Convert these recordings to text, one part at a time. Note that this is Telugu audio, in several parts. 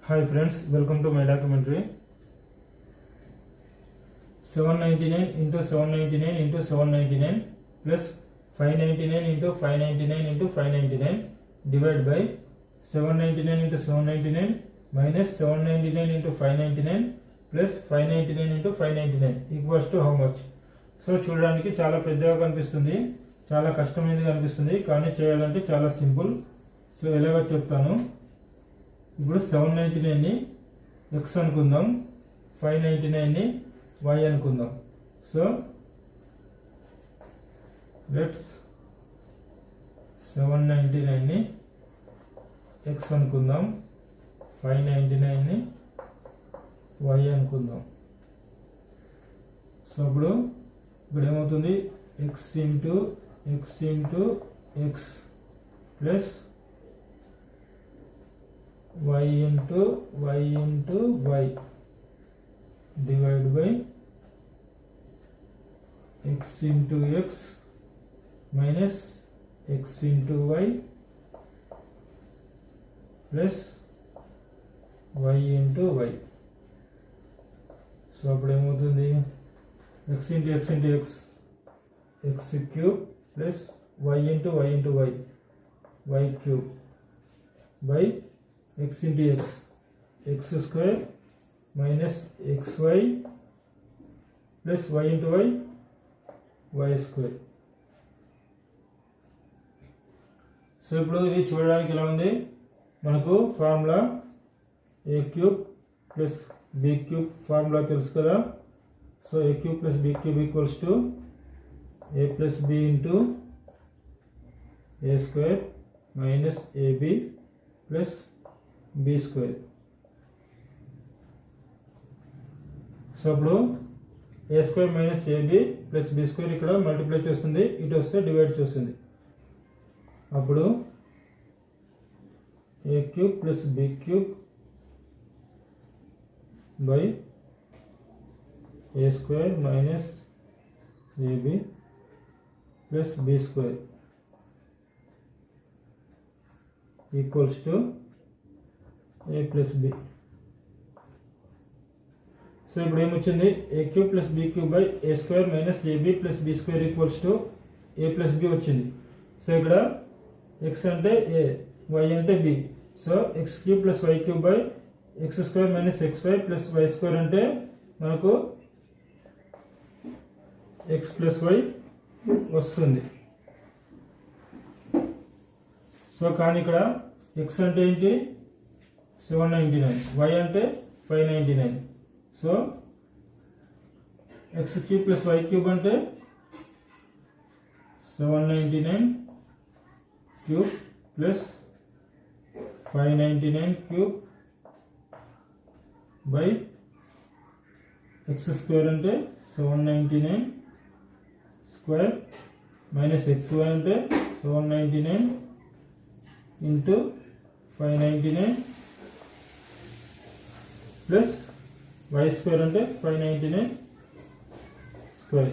Hi friends, welcome to my documentary. 799 into 799 into 799 plus 599 into 599 into 599 divided by 799 into 799 minus 799 into 599 plus 599 into 599 equals to how much? So చూడడానికి చాలా పెద్దగా కనిపిస్తుంది, చాలా కష్టమైనది కనిపిస్తుంది, కానీ చేయాలంటే చాలా సింపుల్. సో ఎలాగో చెప్తాను. ఇప్పుడు 799ని x అనుకుందాం, 599ని y అనుకుందాం. సో లెట్స్ 799ని x అనుకుందాం, 599ని y అనుకుందాం. సో ఇప్పుడు ఏమవుతుంది, x into x plus y into y divided by x into x minus x into y plus y into y. So అప్పుడు ఏమవుతుంది, x into x into x x cube plus y into y cube by x into x square minus xy plus y into y square. So ఇప్పుడు ఇది చూడడానికి ఎలా ఉంది, మనకు formula a cube plus b cube formula తెలుసు కదా. So a cube plus b cube equals to a plus b into a square minus ab plus b square. So అప్పుడు a square minus ab plus b square ఇక్కడ మల్టిప్లై చేస్తుంది, ఇటు వస్తే డివైడ్ చేస్తుంది. అప్పుడు a cube plus b cube by a square minus ab plus b square equals to a plus b. So ఇప్పుడు ఏమొచ్చింది, a cube plus b cube by a square minus ab plus b square equals to a plus b వచ్చింది. సో ఇక్కడ x అంటే a, y అంటే b. So x cube plus y cube by x square minus xy plus y square అంటే మనకు x plus y వస్తుంది. సో కానీ ఇక్కడ x అంటే ఏంటి, 799, y అంటే 599. So x cube plus y cube అంటే 799 cube plus 599 cube by x square అంటే 799 square minus xy అంటే 799 into 599 plus y square అంటే 599 square.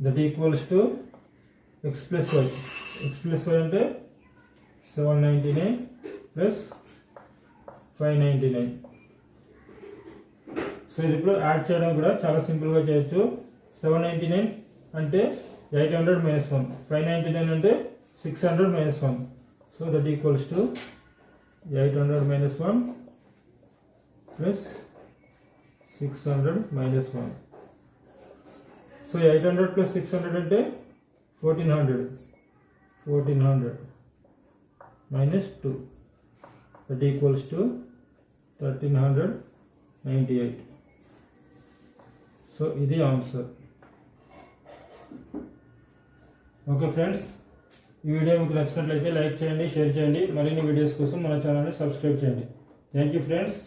That equals to x plus y. x plus y అంటే 799 plus 599. సో ఇది ఇప్పుడు యాడ్ చేయడం కూడా చాలా సింపుల్గా చేయొచ్చు. 799 అంటే 800 minus 1, 599 అంటే 600 minus 1. So that equals to 800 minus 1 plus 600 minus 1. So 800 plus 600 అంటే 1400 minus 2. That equals to 1398. So ఇది ఆన్సర్. ఓకే ఫ్రెండ్స్, ఈ వీడియో మీకు నచ్చినట్లయితే లైక్ చేయండి, షేర్ చేయండి. మరిన్ని వీడియోస్ కోసం మన ఛానల్ని సబ్స్క్రైబ్ చేయండి. Thank you friends.